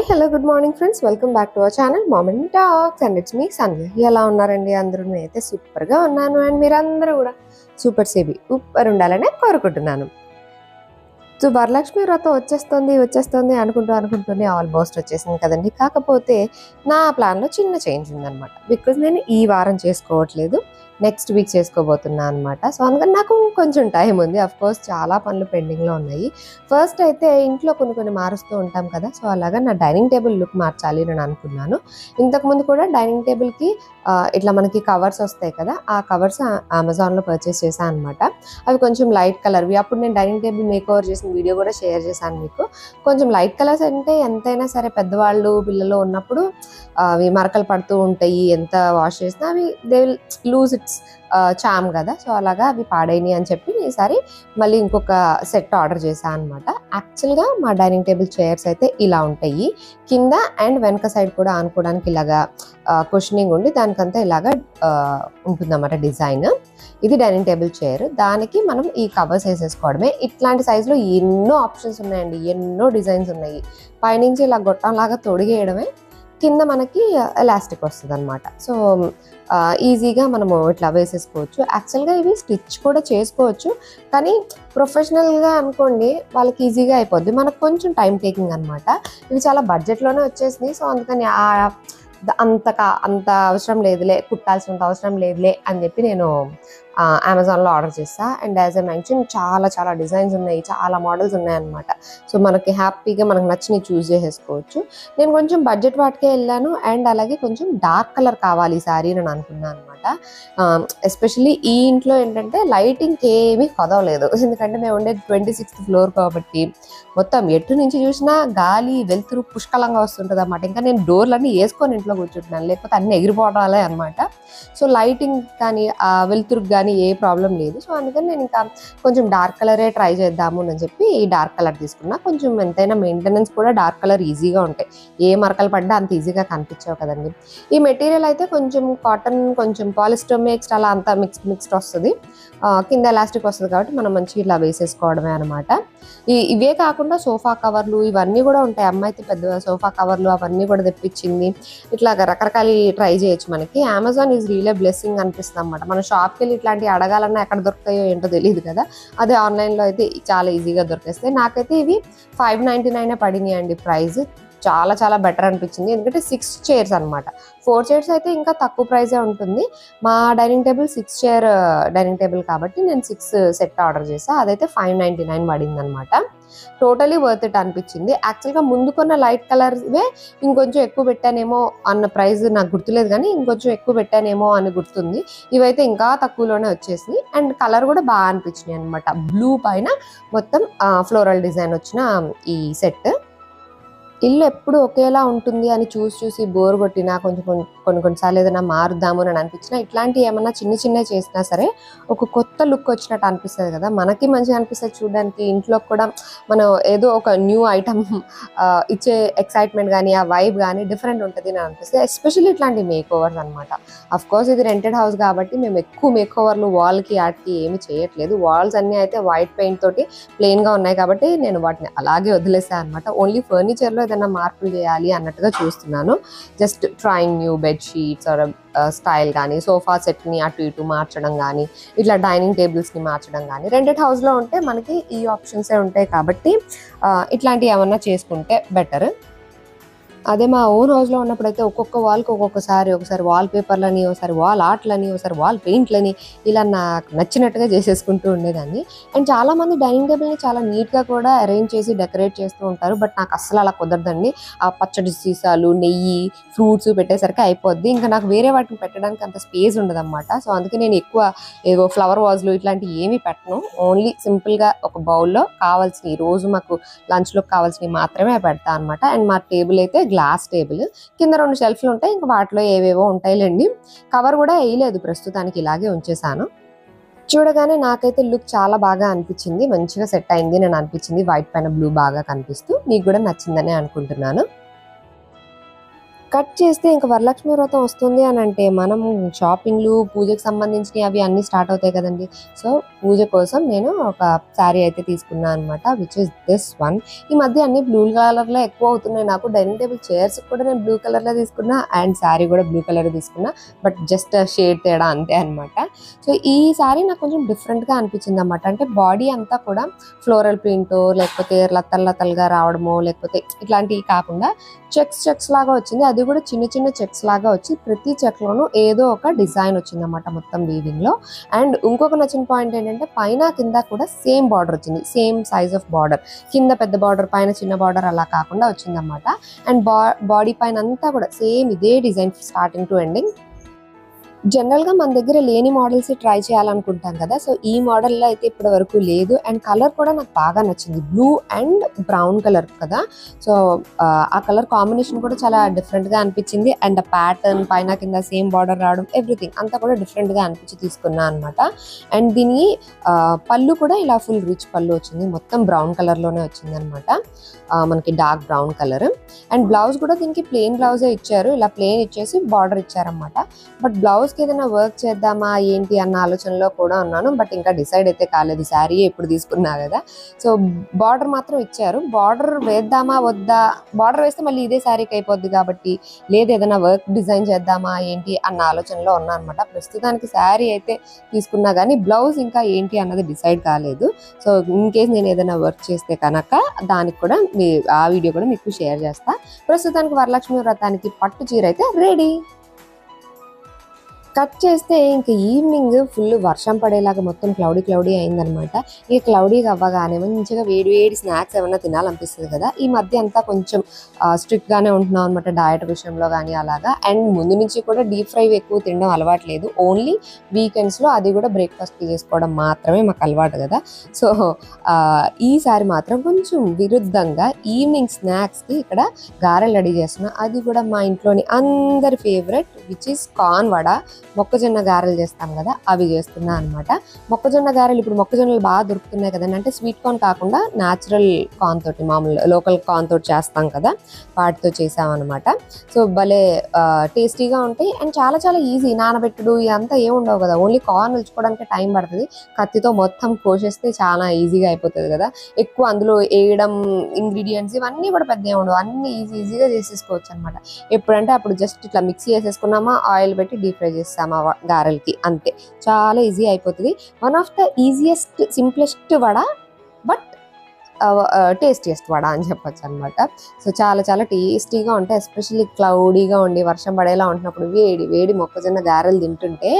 Hello good morning friends, welcome back to our channel mom and talks and it's me Sandhya. ఎలా ఉన్నారండి అందరూ? నేనైతే సూపర్గా ఉన్నాను అండ్ మీరందరూ కూడా సూపర్ ఉండాలని కోరుకుంటున్నాను. సో వరలక్ష్మి వ్రతం వచ్చేస్తుంది అనుకుంటూనే ఆల్మోస్ట్ వచ్చేసింది కదండి. కాకపోతే నా ప్లాన్లో చిన్న చేంజ్ ఉందన్నమాట. బికాజ్ నేను ఈ వారం చేసుకోవట్లేదు, నెక్స్ట్ వీక్ చేసుకోబోతున్నా అనమాట. సో అందుకని నాకు కొంచెం టైం ఉంది. అఫ్ కోర్స్ చాలా పనులు పెండింగ్లో ఉన్నాయి. ఫస్ట్ అయితే ఇంట్లో కొన్ని మారుస్తూ ఉంటాం కదా. సో అలాగా నా డైనింగ్ టేబుల్ లుక్ మార్చాలి నేను అనుకున్నాను. ఇంతకుముందు కూడా డైనింగ్ టేబుల్కి ఇట్లా మనకి కవర్స్ వస్తాయి కదా, ఆ కవర్స్ అమెజాన్లో పర్చేస్ చేశాను అనమాట. అవి కొంచెం లైట్ కలర్వి. అప్పుడు నేను డైనింగ్ టేబుల్ మేక్ ఓవర్ చేసిన వీడియో కూడా షేర్ చేశాను మీకు. కొంచెం లైట్ కలర్స్ అంటే ఎంతైనా సరే పెద్దవాళ్ళు పిల్లలు ఉన్నప్పుడు అవి మరకలు పడుతూ ఉంటాయి. ఎంత వాష్ చేసినా అవి దే విల్ లూజ్ ఇట్స్ చామ్ కదా. సో అలాగా అవి పాడైనాయి అని చెప్పి ఈసారి మళ్ళీ ఇంకొక సెట్ ఆర్డర్ చేశాను అనమాట. యాక్చువల్గా మా డైనింగ్ టేబుల్ చైర్స్ అయితే ఇలా ఉంటాయి. కింద అండ్ వెనక సైడ్ కూడా ఆనుకోవడానికి ఇలాగా కుషనింగ్ ఉండి దానికంతా ఇలాగా ఉంటుందన్నమాట డిజైన్. ఇది డైనింగ్ టేబుల్ చైర్. దానికి మనం ఈ కవర్స్ వేసేసుకోవడమే. ఇట్లాంటి సైజులో ఎన్నో ఆప్షన్స్ ఉన్నాయండి, ఎన్నో డిజైన్స్ ఉన్నాయి. పైనుంచి ఇలా గొట్టంలాగా తొడిగేయడమే, కింద మనకి ఎలాస్టిక్ వస్తుంది అనమాట. సో ఈజీగా మనము ఇట్లా వేసేసుకోవచ్చు. యాక్చువల్గా ఇవి స్టిచ్ కూడా చేసుకోవచ్చు, కానీ ప్రొఫెషనల్గా అనుకోండి వాళ్ళకి ఈజీగా అయిపోద్ది, మనకు కొంచెం టైం టేకింగ్ అనమాట. ఇవి చాలా బడ్జెట్లోనే వచ్చేసినాయి. సో అందుకని అంత అవసరం లేదులే, కుట్టాల్సినంత అవసరం లేదులే అని చెప్పి నేను అమెజాన్లో ఆర్డర్ చేస్తా. అండ్ యాజ్ ఎ మెన్షన్ చాలా డిజైన్స్ ఉన్నాయి, చాలా మోడల్స్ ఉన్నాయన్నమాట. సో మనకి హ్యాపీగా మనకు నచ్చినవి చూస్ చేసేసుకోవచ్చు. నేను కొంచెం బడ్జెట్ వాటికే వెళ్ళాను. అండ్ అలాగే కొంచెం డార్క్ కలర్ కావాలి ఈ సారీ నేను అనుకున్నాను అనమాట. ఎస్పెషల్లీ ఈ ఇంట్లో ఏంటంటే లైటింగ్కి ఏమీ కొదవలేదు. ఎందుకంటే మేము ఉండేది 26th ఫ్లోర్ కాబట్టి మొత్తం ఎటు నుంచి చూసినా గాలి వెలుతురు పుష్కలంగా వస్తుంటుంది అన్నమాట. ఇంకా నేను డోర్లన్నీ వేసుకొని ఇంట్లో కూర్చుంటున్నాను, లేకపోతే అన్నీ ఎగిరిపోవడాలే అనమాట. సో లైటింగ్ కానీ వెలుతురుకు కానీ ఏ ప్రాబ్లం లేదు. సో అందుకని నేను ఇంకా కొంచెం డార్క్ కలరే ట్రై చేద్దాము అని చెప్పి ఈ డార్క్ కలర్ తీసుకున్నా. కొంచెం ఎంతైనా మెయింటెనెన్స్ కూడా డార్క్ కలర్ ఈజీగా ఉంటాయి. ఏ మరకలు పడ్డా అంత ఈజీగా కనిపించావు కదండి. ఈ మెటీరియల్ అయితే కొంచెం కాటన్, కొంచెం పాలిస్టర్ మిక్స్డ్, అలా అంతా మిక్స్డ్ వస్తుంది. కింద ఎలాస్టిక్ వస్తుంది కాబట్టి మనం మంచిగా ఇలా వేసేసుకోవడమే అనమాట. ఇవే కాకుండా సోఫా కవర్లు ఇవన్నీ కూడా ఉంటాయి. అమ్మాయి అయితే పెద్ద సోఫా కవర్లు అవన్నీ కూడా తెప్పించింది. ఇట్లాగా రకరకాల ట్రై చేయొచ్చు. మనకి అమెజాన్ ఈజ్ రియల్ బ్లెస్సింగ్ అనిపిస్తుంది అనమాట. మన షాప్కి వెళ్ళి ఇట్లాంటివి అడగాలన్నా ఎక్కడ దొరుకుతాయో ఏంటో తెలియదు కదా. అదే ఆన్లైన్లో అయితే చాలా ఈజీగా దొరికేస్తాయి. నాకైతే ఇవి 599 పడినాయి అండి ప్రైస్. చాలా బెటర్ అనిపించింది. ఎందుకంటే 6 చైర్స్ అనమాట. 4 చైర్స్ అయితే ఇంకా తక్కువ ప్రైజే ఉంటుంది. మా dining table 6 chair dining table కాబట్టి నేను 6 సెట్ ఆర్డర్ చేసాను. అదైతే 599 పడింది అనమాట. టోటలీ వర్త్ ఇట్ అనిపించింది. యాక్చువల్గా ముందు కొన్న లైట్ కలర్వే ఇంకొంచెం ఎక్కువ పెట్టానేమో అన్న ప్రైస్ నాకు గుర్తులేదు, కానీ ఇంకొంచెం ఎక్కువ పెట్టానేమో అని గుర్తుంది. ఇవైతే ఇంకా తక్కువలోనే వచ్చేసి అండ్ కలర్ కూడా బాగా అనిపించినాయి అనమాట. బ్లూ పైన మొత్తం ఫ్లోరల్ డిజైన్ వచ్చిన ఈ సెట్. ఇల్లు ఎప్పుడు ఒకేలా ఉంటుంది అని చూసి బోర్ కొట్టినా కొన్నిసార్లు ఏదైనా మారుద్దాము అని అనిపించినా ఇట్లాంటివి ఏమన్నా చిన్న చేసినా సరే ఒక కొత్త లుక్ వచ్చినట్టు అనిపిస్తుంది కదా. మనకి మంచిగా అనిపిస్తుంది చూడడానికి. ఇంట్లో కూడా మనం ఏదో ఒక న్యూ ఐటమ్ ఇచ్చే ఎక్సైట్మెంట్ కానీ ఆ వైబ్ కానీ డిఫరెంట్ ఉంటుంది అని అనిపిస్తుంది. ఎస్పెషల్లీ ఇట్లాంటి మేక్ ఓవర్స్ అనమాట. అఫ్ కోర్స్ ఇది రెంటెడ్ హౌస్ కాబట్టి మేము ఎక్కువ మేక్ ఓవర్లు వాల్కి వాటికి ఏమి చేయట్లేదు. వాల్స్ అన్నీ అయితే వైట్ పెయింట్ తోటి ప్లెయిన్గా ఉన్నాయి కాబట్టి నేను వాటిని అలాగే వదిలేసాను అనమాట. ఓన్లీ ఫర్నిచర్లో ఏదైనా మార్పులు చేయాలి అన్నట్టుగా చూస్తున్నాను. Just trying new bedsheets or style కానీ, సోఫా సెట్ని అటు ఇటు మార్చడం కానీ, ఇట్లా డైనింగ్ టేబుల్స్ని మార్చడం కానీ. రెంటెడ్ హౌస్లో ఉంటే మనకి ఈ ఆప్షన్సే ఉంటాయి కాబట్టి ఇట్లాంటివి ఏమన్నా చేసుకుంటే బెటర్. అదే మా ఓన్ హౌస్లో ఉన్నప్పుడు అయితే ఒక్కొక్క వాల్కి ఒకసారి వాల్ పేపర్లని, ఒకసారి వాల్ ఆర్ట్లని, ఒకసారి వాల్ పెయింట్లని, ఇలా నాకు నచ్చినట్టుగా చేసేసుకుంటూ ఉండేదాన్ని. అండ్ చాలామంది డైనింగ్ టేబుల్ని చాలా నీట్గా కూడా అరేంజ్ చేసి డెకరేట్ చేస్తూ ఉంటారు. బట్ నాకు అస్సలు అలా కుదరదండి. ఆ పచ్చడి సీసాలు, నెయ్యి, ఫ్రూట్స్ పెట్టేసరికి అయిపోద్ది. ఇంకా నాకు వేరే వాటిని పెట్టడానికి అంత స్పేస్ ఉండదన్నమాట. సో అందుకే నేను ఎక్కువ ఏదో ఫ్లవర్ వాజ్లు ఇట్లాంటివి ఏమీ పెట్టను. ఓన్లీ సింపుల్గా ఒక బౌల్లో కావాల్సినవి, రోజు మాకు లంచ్లోకి కావాల్సినవి మాత్రమే పెడతాను అనమాట. అండ్ మా టేబుల్ అయితే గ్లాస్ టేబుల్, కింద 2 షెల్ఫ్లు ఉంటాయి. ఇంకా వాటిలో ఏవేవో ఉంటాయిలేండి. కవర్ కూడా వేయలేదు ప్రస్తుతానికి, ఇలాగే ఉంచేసాను. చూడగానే నాకైతే లుక్ చాలా బాగా అనిపించింది. మంచిగా సెట్ అయింది నేను అనిపించింది. వైట్ పైన బ్లూ బాగా కనిపిస్తూ మీకు కూడా నచ్చిందని అనుకుంటున్నాను. కట్ చేస్తే ఇంక వరలక్ష్మి వ్రతం వస్తుంది అని అంటే మనం షాపింగ్లు పూజకి సంబంధించినవి అవి అన్నీ స్టార్ట్ అవుతాయి కదండి. సో పూజ కోసం నేను ఒక శారీ అయితే తీసుకున్నాను అనమాట, విచ్ ఇస్ దిస్ వన్. ఈ మధ్య అన్ని బ్లూ కలర్లో ఎక్కువ అవుతున్నాయి నాకు. డైనింగ్ టేబుల్ చైర్స్ కూడా నేను బ్లూ కలర్లో తీసుకున్నా అండ్ శారీ కూడా బ్లూ కలర్ తీసుకున్నా, బట్ జస్ట్ షేడ్ తేడా అంతే అనమాట. సో ఈ శారీ నాకు కొంచెం డిఫరెంట్గా అనిపించింది అనమాట. అంటే బాడీ అంతా కూడా ఫ్లోరల్ ప్రింట్ లేకపోతే లతలుగా రావడమో లేకపోతే ఇట్లాంటివి కాకుండా చెక్స్ లాగా వచ్చింది. అది కూడా చిన్న చిన్న చెక్స్ లాగా వచ్చి ప్రతి చెక్లోనూ ఏదో ఒక డిజైన్ వచ్చింది అన్నమాట మొత్తం వీవింగ్ లో. అండ్ ఇంకొక నచ్చిన పాయింట్ ఏంటంటే పైన కింద కూడా సేమ్ బార్డర్ వచ్చింది, సేమ్ సైజ్ ఆఫ్ బార్డర్. కింద పెద్ద బార్డర్ పైన చిన్న బార్డర్ అలా కాకుండా వచ్చింది అన్నమాట. అండ్ బాడీ పైన అంతా కూడా సేమ్ ఇదే డిజైన్ స్టార్టింగ్ టు ఎండింగ్. జనరల్గా మన దగ్గర లేని మోడల్స్ ట్రై చేయాలనుకుంటాం కదా. సో ఈ మోడల్లో అయితే ఇప్పటి వరకు లేదు. అండ్ కలర్ కూడా నాకు బాగా నచ్చింది, బ్లూ అండ్ బ్రౌన్ కలర్ కదా. సో ఆ కలర్ కాంబినేషన్ కూడా చాలా డిఫరెంట్గా అనిపించింది. అండ్ ఆ ప్యాటర్న్ పైన కింద సేమ్ బార్డర్ రావడం ఎవ్రీథింగ్ అంతా కూడా డిఫరెంట్గా అనిపించి తీసుకున్నా అనమాట. అండ్ దీని పళ్ళు కూడా ఇలా ఫుల్ రిచ్ పళ్ళు వచ్చింది, మొత్తం బ్రౌన్ కలర్లోనే వచ్చింది అనమాట, మనకి dark brown colour. And blouse కూడా దీనికి ప్లెయిన్ బ్లౌజే ఇచ్చారు, ఇలా ప్లెయిన్ ఇచ్చేసి బార్డర్ ఇచ్చారనమాట. బట్ బ్లౌజ్కి ఏదైనా వర్క్ చేద్దామా ఏంటి అన్న ఆలోచనలో కూడా ఉన్నాను, బట్ ఇంకా డిసైడ్ అయితే కాలేదు. శారీ ఎప్పుడు తీసుకున్నా కదా. సో బార్డర్ మాత్రం ఇచ్చారు, బార్డర్ వేద్దామా వద్దా, బార్డర్ వేస్తే మళ్ళీ ఇదే శారీకి అయిపోద్ది కాబట్టి లేదు ఏదైనా వర్క్ డిజైన్ చేద్దామా ఏంటి అన్న ఆలోచనలో ఉన్నా అనమాట. ప్రస్తుతానికి శారీ అయితే తీసుకున్నా కానీ బ్లౌజ్ ఇంకా ఏంటి అన్నది డిసైడ్ కాలేదు. సో ఇన్ కేస్ నేను ఏదైనా వర్క్ చేస్తే కనుక దానికి కూడా ఆ వీడియో కూడా మీకు షేర్ చేస్తా. ప్రస్తుతానికి వరలక్ష్మి వ్రతానికి పట్టు చీర అయితే రెడీ. కట్ చేస్తే ఇంక ఈవినింగ్ ఫుల్ వర్షం పడేలాగా మొత్తం క్లౌడీ అయిందనమాట. ఇక క్లౌడీగా అవ్వగానే మంచిగా వేడి స్నాక్స్ ఏమైనా తినాలనిపిస్తుంది కదా. ఈ మధ్య అంతా కొంచెం స్ట్రిక్ట్గానే ఉంటున్నాం అనమాట డయట్ విషయంలో కానీ అలాగా. అండ్ ముందు నుంచి కూడా డీప్ ఫ్రై ఎక్కువ తినడం అలవాట్లేదు, ఓన్లీ వీకెండ్స్లో, అది కూడా బ్రేక్ఫాస్ట్కి చేసుకోవడం మాత్రమే మాకు అలవాటు కదా. సో ఈసారి మాత్రం కొంచెం విరుద్ధంగా ఈవినింగ్ స్నాక్స్కి ఇక్కడ గారెలు రెడీ చేస్తున్నా. అది కూడా మా ఇంట్లోని అందరి favourite, which is corn vada, మొక్కజొన్న గారెలు చేస్తాం కదా అవి చేస్తున్నా అనమాట. మొక్కజొన్న గారెలు ఇప్పుడు మొక్కజొన్నలు బాగా దొరుకుతున్నాయి కదండి. అంటే స్వీట్ కార్న్ కాకుండా న్యాచురల్ కార్న్ తోటి, మామూలు లోకల్ కార్న్ తోటి చేస్తాం కదా, వాటితో చేసామన్నమాట. సో భలే టేస్టీగా ఉంటాయి అండ్ చాలా ఈజీ. నానబెట్టుడు ఇదంతా ఏముండవు కదా, ఓన్లీ కార్న్ ఉల్చుకోవడానికి టైం పడుతుంది. కత్తితో మొత్తం కోసేస్తే చాలా ఈజీగా అయిపోతుంది కదా. ఎక్కువ అందులో వేయడం ఇంగ్రీడియంట్స్ ఇవన్నీ కూడా పెద్ద ఏముండవు, అన్ని ఈజీగా చేసేసుకోవచ్చు అనమాట. ఎప్పుడంటే అప్పుడు జస్ట్ ఇట్లా మిక్సీ వేసేసుకున్నామా, ఆయిల్ పెట్టి డీప్ ఫ్రై చేస్తామా గారెలకి, అంతే, చాలా ఈజీ అయిపోతుంది. One of the easiest simplest vada, but tastiest vada అని చెప్పొచ్చు అనమాట. సో చాలా టేస్టీగా ఉంటాయి, ఎస్పెషల్లీ క్లౌడీగా ఉండి వర్షం పడేలా ఉంటున్నప్పుడు వేడి మొక్కజొన్న గారెలు తింటుంటే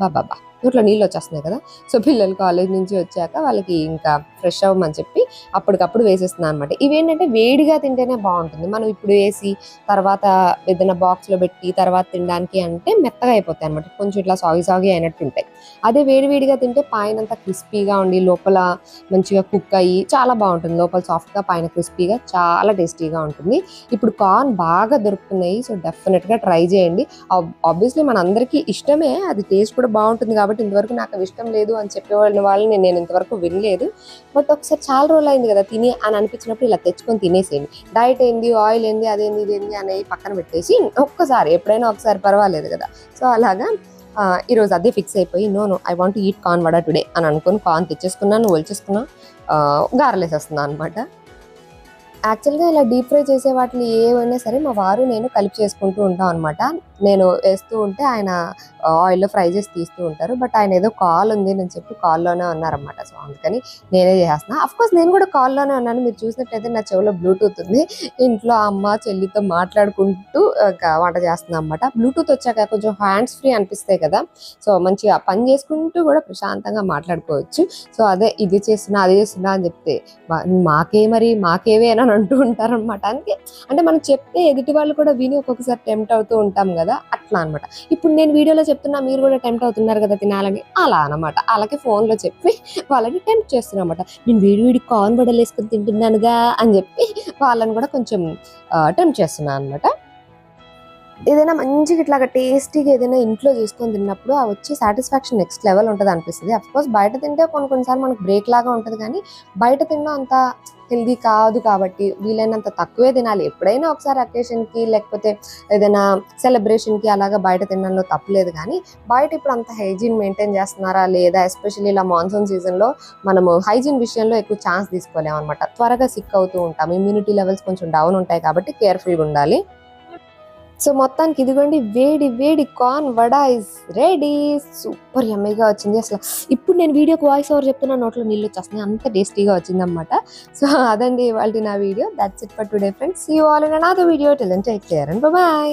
బాబా నోట్లో నీళ్ళు వచ్చేస్తున్నాయి కదా. సో పిల్లలు కాలేజ్ నుంచి వచ్చాక వాళ్ళకి ఇంకా ఫ్రెష్ అవ్వమని చెప్పి అప్పటికప్పుడు వేసేస్తున్నాను అనమాట. ఇవేంటంటే వేడిగా తింటేనే బాగుంటుంది, మనం ఇప్పుడు వేసి తర్వాత ఏదైనా బాక్స్లో పెట్టి తర్వాత తినడానికి అంటే మెత్తగా అయిపోతాయి అనమాట, కొంచెం ఇట్లా సాగి అయినట్టు ఉంటాయి. అదే వేడిగా తింటే పైన అంతా క్రిస్పీగా ఉండి లోపల మంచిగా కుక్ అయ్యి చాలా బాగుంటుంది, లోపల సాఫ్ట్గా పైన క్రిస్పీగా చాలా టేస్టీగా ఉంటుంది. ఇప్పుడు కార్న్ బాగా దొరుకుతున్నాయి, సో డెఫినెట్గా ట్రై చేయండి. ఆబ్వియస్లీ మన అందరికీ ఇష్టమే, అది టేస్ట్ కూడా బాగుంటుంది కాబట్టి. ఇంతవరకు నాకు ఇష్టం లేదు అని చెప్పేవాళ్ళని నేను ఇంతవరకు వినలేదు. బట్ ఒకసారి చాలా రోజులు అయింది కదా తిని అని అనిపించినప్పుడు ఇలా తెచ్చుకొని తినేసేయండి. డైట్ ఏంది, ఆయిల్ ఏంది, అదేంది ఇదేంది అనేవి పక్కన పెట్టేసి ఒక్కసారి ఎప్పుడైనా ఒకసారి పర్వాలేదు కదా. సో అలాగా ఈరోజు అదే ఫిక్స్ అయిపోయి no I want to eat corn vada today అని అనుకుని కార్న్ తెచ్చేసుకున్నాను, ఒలిచేసుకున్నా, గారెలేసేస్తున్నాను అనమాట. యాక్చువల్గా ఇలా డీప్ ఫ్రై చేసే వాటిని ఏవైనా సరే మా వారు నేను కలిపి చేసుకుంటూ ఉంటాం అనమాట. నేను వేస్తూ ఉంటే ఆయన ఆయిల్లో ఫ్రై చేసి తీస్తూ ఉంటారు. బట్ ఆయన ఏదో కాల్ ఉంది అని చెప్పి కాల్లోనే ఉన్నారనమాట. సో అందుకని నేనే చేస్తున్నా. అఫ్కోర్స్ నేను కూడా కాల్లోనే ఉన్నాను, మీరు చూసినట్టయితే నా చెవిలో బ్లూటూత్ ఉంది. ఇంట్లో అమ్మ చెల్లితో మాట్లాడుకుంటూ వంట చేస్తున్నాను అనమాట. బ్లూటూత్ వచ్చాక కొంచెం హ్యాండ్స్ ఫ్రీ అనిపిస్తాయి కదా, సో మంచిగా పని చేసుకుంటూ కూడా ప్రశాంతంగా మాట్లాడుకోవచ్చు. సో అదే ఇది చేస్తున్నా అది చేస్తున్నా అని చెప్తే మాకేవే అని అంటూ ఉంటారనమాట. అంటే మనం చెప్తే ఎదుటి వాళ్ళు కూడా విని ఒక్కొక్కసారి టెంప్ట్ అవుతూ ఉంటాం కదా, అట్లా అనమాట. ఇప్పుడు నేను వీడియోలో చెప్తున్నా, మీరు కూడా టెంప్ట్ అవుతున్నారు కదా తినాలని, అలా అనమాట. అలాగే ఫోన్లో చెప్పి వాళ్ళని టెంప్ట్ చేస్తున్నా అనమాట. నేను వేడి కార్న్ వడలు వేసుకొని తింటున్నానుగా అని చెప్పి వాళ్ళని కూడా కొంచెం టెంప్ట్ చేస్తున్నాను అనమాట. ఏదైనా మంచిగా ఇట్లాగా టేస్టీగా ఏదైనా ఇంట్లో చేసుకొని తిన్నప్పుడు ఆ వచ్చే సాటిస్ఫాక్షన్ నెక్స్ట్ లెవెల్ ఉంటుంది అనిపిస్తుంది. అఫ్కోర్స్ బయట తింటే కొన్నిసార్లు మనకు బ్రేక్ లాగా ఉంటుంది, కానీ బయట తినడం అంత హెల్దీ కాదు కాబట్టి వీలైనంత తక్కువే తినాలి. ఎప్పుడైనా ఒకసారి అకేషన్కి లేకపోతే ఏదైనా సెలబ్రేషన్కి అలాగా బయట తినడంలో తప్పులేదు. కానీ బయట ఇప్పుడు అంత హైజీన్ మెయింటైన్ చేస్తున్నారా లేదా, ఎస్పెషల్లీ ఇలా మాన్సూన్ సీజన్లో మనము హైజీన్ విషయంలో ఎక్కువ ఛాన్స్ తీసుకోలేము అనమాట. త్వరగా సిక్ అవుతూ ఉంటాం, ఇమ్యూనిటీ లెవెల్స్ కొంచెం డౌన్ ఉంటాయి కాబట్టి కేర్ఫుల్గా ఉండాలి. సో మొత్తానికి ఇదిగోండి, వేడి వేడి corn vada is ready. Super యమ్మీగా వచ్చింది. అసలు ఇప్పుడు నేను వీడియోకి వాయిస్ ఓవర్ చెప్తున్నా, నోట్లో నీళ్ళు వచ్చేస్తున్నాయి, అంత టేస్టీగా వచ్చింది అనమాట. సో అదండి ఇవాళ నా వీడియో. That's it for today friends. See you all in another video. Till then take care and by.